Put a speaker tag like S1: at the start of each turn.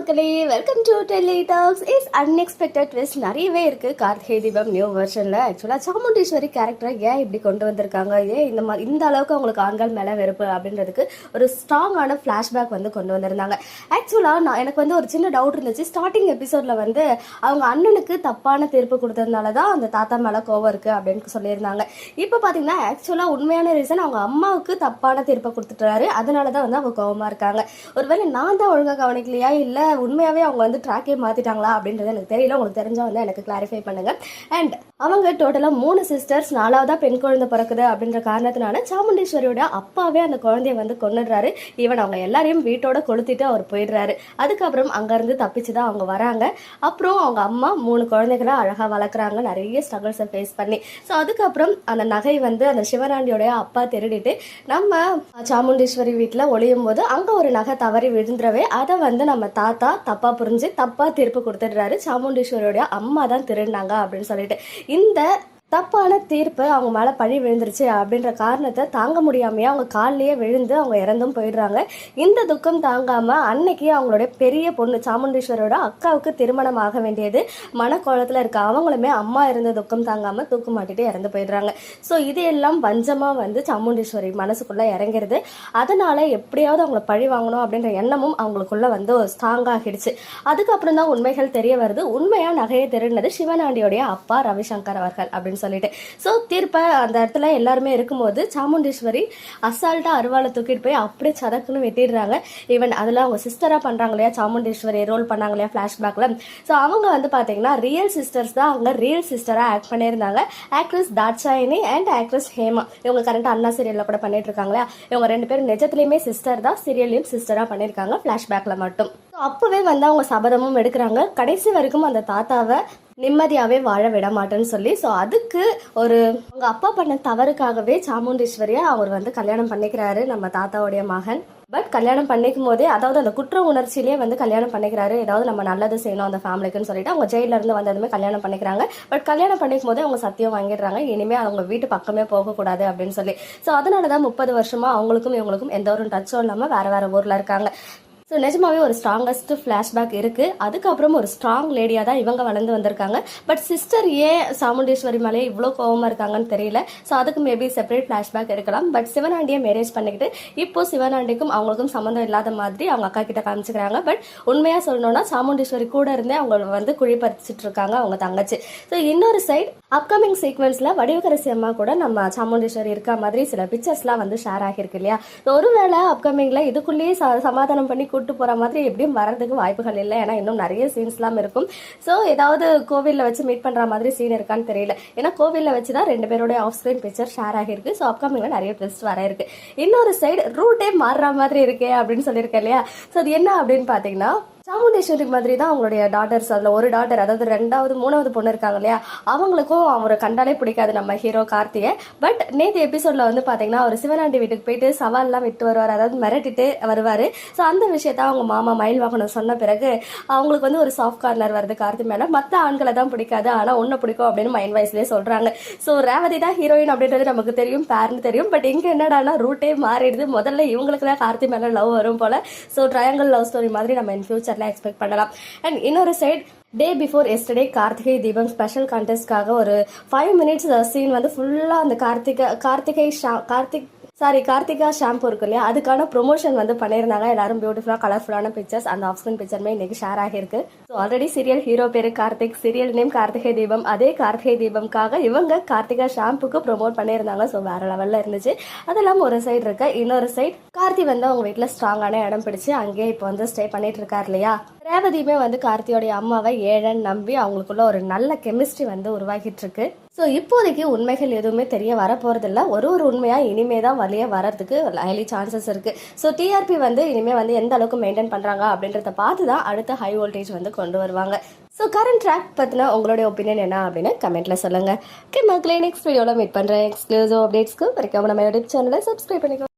S1: மக்களே, welcome to telly talks. Is unexpected twist நிறையவே இருக்கு கார்த்திகை தீபம் நியூ வெர்ஷன்ல. ஆக்சுவலா சாமுண்டீஸ்வரி கேரக்டரை ஏன் இப்படி கொண்டு வந்திருக்காங்க, ஏன் இந்த அளவுக்கு அவங்களுக்கு ஆண்கள் மேல வெறுப்பு அப்படின்றதுக்கு ஒரு ஸ்ட்ராங்கான பிளாஷ்பேக் வந்து கொண்டு வந்திருந்தாங்க. ஆக்சுவலா எனக்கு வந்து ஒரு சின்ன டவுட் இருந்துச்சு. ஸ்டார்டிங் எபிசோட்ல வந்து அவங்க அண்ணனுக்கு தப்பான தீர்ப்பு கொடுத்ததுனாலதான் அந்த தாத்தா மேல கோவம் இருக்கு அப்படின்னு சொல்லியிருந்தாங்க. இப்ப பாத்தீங்கன்னா ஆக்சுவலா உண்மையான ரீசன் அவங்க அம்மாவுக்கு தப்பான தீர்ப்பை கொடுத்துட்டாரு, அதனாலதான் வந்து அவங்க கோவமா இருக்காங்க. ஒருவேளை நான் தான் ஒழுங்கா கவனிக்கலையா, இல்ல உண்மையாவே அவங்க வந்து ட்ராக்கே மாத்திட்டாங்களா அப்படின்றது எனக்கு தெரியல. உங்களுக்கு தெரிஞ்சா வந்து எனக்கு கிளாரிஃபை பண்ணுங்க. அண்ட் அவங்க டோட்டலா 3 சிஸ்டர்ஸ், 4வதா பெண் குழந்தை பிறக்குது அப்படின்ற காரணத்தினால சாமுண்டீஸ்வரியோட அப்பாவே அந்த குழந்தைய வந்து கொன்னுடுறாரு. ஈவன் அவங்க எல்லாரையும் வீட்டோட கொளுத்திட்டு அவர் போயிடுறாரு. அதுக்கப்புறம் அங்க இருந்து தப்பிச்சுதான் அவங்க வராங்க. அப்புறம் அவங்க அம்மா 3 குழந்தைகளை அழகா வளர்க்குறாங்க, நிறைய ஸ்ட்ரகிள்ஸை ஃபேஸ் பண்ணி. ஸோ அதுக்கப்புறம் அந்த நகை வந்து அந்த சிவராண்டியோடைய அப்பா திருடிட்டு நம்ம சாமுண்டீஸ்வரி வீட்டில் ஒளியும் போது அங்க ஒரு நகை தவறி விழுந்துடவே அதை வந்து நம்ம தாத்தா தப்பா புரிஞ்சு தப்பா தீர்ப்பு கொடுத்துடுறாரு. சாமுண்டீஸ்வரியோட அம்மா தான் திருடினாங்க அப்படின்னு சொல்லிட்டு இந்த தப்பான தீர்ப்பு அவங்க மேல பழி விழுந்துருச்சு அப்படின்ற காரணத்தை தாங்க முடியாமையே அவங்க காலிலேயே விழுந்து அவங்க இறந்தும் போயிடுறாங்க. இந்த துக்கம் தாங்காம அன்னைக்கு அவங்களுடைய பெரிய பொண்ணு சாமுண்டீஸ்வரோட அக்காவுக்கு திருமணம் ஆக வேண்டியது மனக்கோலத்துல இருக்க அவங்களுமே அம்மா இருந்த துக்கம் தாங்காம தூக்கு மாட்டிட்டு இறந்து போயிடுறாங்க. ஸோ இது எல்லாம் வஞ்சமா வந்து சாமுண்டீஸ்வரி மனசுக்குள்ள இறங்கிறது. அதனால எப்படியாவது அவங்கள பழி வாங்கணும் அப்படின்ற எண்ணமும் அவங்களுக்குள்ள வந்து ஸ்ட்ராங் ஆகிடுச்சு. அதுக்கப்புறம் தான் உண்மைகள் தெரிய வருது. உண்மையா நகையை திருடினது சிவனாண்டியோடைய அப்பா ரவிசங்கர் அவர்கள் அப்படின்னு சொல்லிட்டு. சோ தீர்ப்ப அந்த இடத்துல எல்லாருமே இருக்கும்போது சாமுண்டீஸ்வரி அசால்ட்டா அருவாளை தூக்கிட்டு போய் அப்படியே சதக்குன்னு வெட்டிடுறாங்க. ஈவன் அதுல அவங்க சிஸ்டரா பண்றாங்க இல்லையா, சாமுண்டீஸ்வரி ரோல் பண்ணாங்க இல்லையா பிளாஷ்பேக்ல. ஸோ அவங்க வந்து பாத்தீங்கன்னா ரியல் சிஸ்டர்ஸ் தான் அவங்க ரியல் சிஸ்டரா ஆக்ட் பண்ணியிருந்தாங்க. Actress Dakshayani and actress Hema, இவங்க கரண்ட் அண்ணா சீரியல்ல கூட பண்ணிட்டு இருக்காங்களா. இவங்க 2 பேரும் நிஜத்திலயுமே சிஸ்டர் தான், சீரியல்லையும் சிஸ்டரா பண்ணிருக்காங்க பிளாஷ்பேக்ல மட்டும். அப்பவே வந்து அவங்க சபதமும் எடுக்கிறாங்க, கடைசி வரைக்கும் அந்த தாத்தாவை நிம்மதியாவே வாழ விட மாட்டேன்னு சொல்லி. ஸோ அதுக்கு ஒரு அவங்க அப்பா பண்ண தவறுக்காகவே சாமுண்டீஸ்வரியா அவர் வந்து கல்யாணம் பண்ணிக்கிறாரு நம்ம தாத்தாவுடைய மகன். பட் கல்யாணம் பண்ணிக்கும் போதே, அதாவது அந்த குற்ற உணர்ச்சியிலே வந்து கல்யாணம் பண்ணிக்கிறாரு, ஏதாவது நம்ம நல்லது செய்யணும் அந்த ஃபேமிலிக்குன்னு சொல்லிட்டு அவங்க ஜெயில இருந்து வந்ததுமே கல்யாணம் பண்ணிக்கிறாங்க. பட் கல்யாணம் பண்ணிக்கும் போதே அவங்க சத்தியம் வாங்கிடுறாங்க, இனிமே அவங்க வீட்டு பக்கமே போகக்கூடாது அப்படின்னு சொல்லி. ஸோ அதனாலதான் 30 வருஷமா அவங்களுக்கும் இவங்களுக்கும் எந்த ஒரு டச்சும் இல்லாம வேற வேற ஊர்ல இருக்காங்க. ஸோ நிஜமாவே ஒரு ஸ்ட்ராங்கஸ்ட் ஃப்ளாஷ்பேக் இருக்கு. அதுக்கப்புறம் ஒரு ஸ்ட்ராங் லேடியா தான் இவங்க வளர்ந்து வந்திருக்காங்க. பட் சிஸ்டர் ஏன் சாமுண்டீஸ்வரி மேலே இவ்வளோ கோவமா இருக்காங்கன்னு தெரியல. ஸோ அதுக்கு மேபி செப்பரேட் ஃப்ளாஷ்பேக் இருக்கலாம். பட் சிவனாண்டியை மேரேஜ் பண்ணிக்கிட்டு இப்போ சிவனாண்டிக்கும் அவங்களுக்கும் சம்மந்தம் இல்லாத மாதிரி அவங்க அக்கா கிட்ட காமிச்சுக்கிறாங்க. பட் உண்மையா சொல்லணும்னா சாமுண்டீஸ்வரி கூட இருந்தே அவங்க வந்து குழி பறிச்சிட்டு இருக்காங்க அவங்க தங்கச்சி. ஸோ இன்னொரு சைட் அப்கமிங் சீக்வன்ஸ்ல வடிவகரசி அம்மா கூட நம்ம சாமுண்டீஸ்வரி இருக்க மாதிரி சில பிக்சர்ஸ்லாம் வந்து ஷேர் ஆகிருக்கு இல்லையா. ஒருவேளை அப்கமிங்ல இதுக்குள்ளேயே சமாதானம் பண்ணி கூட்டு போற மாதிரி எப்படியும் வரதுக்கு வாய்ப்புகள் இல்லை. ஏன்னா இன்னும் நிறைய சீன்ஸ்லாம் இருக்கும். ஸோ ஏதாவது கோவில்ல வச்சு மீட் பண்ற மாதிரி சீன் இருக்கான்னு தெரியல. ஏன்னா கோவில்ல வச்சுதான் 2 பேரோட ஆஃப் ஸ்கிரீன் பிக்சர் ஷேர் ஆகிருக்கு. ஸோ அப்கமிங்ல நிறைய ட்விஸ்ட் வர இருக்கு. இன்னொரு சைடு ரூட்டே மாறுற மாதிரி இருக்கே அப்படின்னு சொல்லியிருக்கேன் இல்லையா. ஸோ அது என்ன அப்படின்னு பாத்தீங்கன்னா, சாமுண்டீஸ்வரி மாதிரி தான் அவங்களுடைய டாட்டர்ஸ், அதுல ஒரு டாட்டர், அதாவது 2வது 3வது பொண்ணு இருக்காங்க இல்லையா, அவங்களுக்கும் அவரை கண்டாலே பிடிக்காது நம்ம ஹீரோ கார்த்திகை. பட் நேற்று எபிசோட்ல வந்து பாத்தீங்கன்னா அவர் சிவனாண்டி வீட்டுக்கு போயிட்டு சவால்லாம் விட்டு வருவார், அதாவது மிரட்டிட்டு வருவாரு. ஸோ அந்த விஷயத்த அவங்க மாமா மயில் வாகனம் சொன்ன பிறகு அவங்களுக்கு வந்து ஒரு சாஃப்ட் கார்னர் வருது கார்த்தி மேல. மற்ற ஆண்களை தான் பிடிக்காது, ஆனா ஒன்னு பிடிக்கும் அப்படின்னு மைண்ட் வாய்ஸ்லயே சொல்றாங்க. ஸோ ரேவதி தான் ஹீரோயின் அப்படின்றது நமக்கு தெரியும், பேர்னு தெரியும். பட் இங்க என்னடானா ரூட்டே மாறிடுது. முதல்ல இவங்களுக்கு தான் கார்த்தி மேல லவ் வரும் போல. ஸோ ட்ரையாங்கிள் லவ் ஸ்டோரி மாதிரி நம்ம இன் ஃபியூச்சர் எக்ஸ்பெக்ட் பண்ணலாம். அண்ட் இன்னொரு side day before yesterday Karthigai Deepam special கான்டெஸ்ட்காக ஒரு 5 மினிட்ஸ் சீன் வந்து ஃபுல்லா அந்த கார்த்திகா ஷாம்பு இருக்கு இல்லையா, அதுக்கான ப்ரொமோஷன் வந்து பண்ணியிருந்தாங்க. எல்லாரும் பியூட்டிஃபுல்லா கலர்ஃபுல்லான பிக்சர்ஸ் அந்த ஆஃப்ஸ்கிரீன் பிக்சருமே இன்னைக்கு ஷேர் ஆகிருக்கு. ஸோ ஆல்ரெடி சீரியல் ஹீரோ பேரு கார்த்திக், சீரியல் நேம் கார்த்திகை தீபம். அதே கார்த்திகை தீபம்காக இவங்க கார்த்திகா ஷாம்புக்கு ப்ரொமோட் பண்ணியிருந்தாங்க. ஸோ வேற லெவல்ல இருந்துச்சு. அதெல்லாம் ஒரு சைடு இருக்கு. இன்னொரு சைடு கார்த்தி வந்து அவங்க வீட்டுல ஸ்ட்ராங்கான இடம் பிடிச்சு அங்கேயே இப்போ வந்து ஸ்டே பண்ணிட்டு இருக்காரு இல்லையா. ரேவதியுமே வந்து கார்த்தியோடைய அம்மாவை ஏழன்னு நம்பி அவங்களுக்குள்ள ஒரு நல்ல கெமிஸ்ட்ரி வந்து உருவாகிட்டு இருக்கு. ஸோ இப்போதைக்கு உண்மைகள் எதுவுமே தெரிய வர போறதில்ல. ஒரு உண்மையா இனிமே தான் வழியே வரதுக்கு ஹைலி சான்சஸ் இருக்கு. ஸோ டிஆர்பி வந்து இனிமே வந்து எந்த அளவுக்கு மெயின்டைன் பண்றாங்க அப்படின்றத பார்த்து தான் அடுத்த ஹை வோல்டேஜ் வந்து கொண்டு வருவாங்க. ஸோ கரண்ட் ட்ராக் பத்தின உங்களுடைய ஒப்பீனியன் என்ன அப்படின்னு கமெண்ட்ல சொல்லுங்க. ஓகே மக்களே, நெக்ஸ்ட் வீடியோல மீட் பண்றேன். எக்ஸ்க்ளூசிவ் அப்டேட்ஸ்க்கு வரைக்கும் நம்ம யூடியூப் சேனலை சப்ஸ்கிரைப் பண்ணிக்கோ.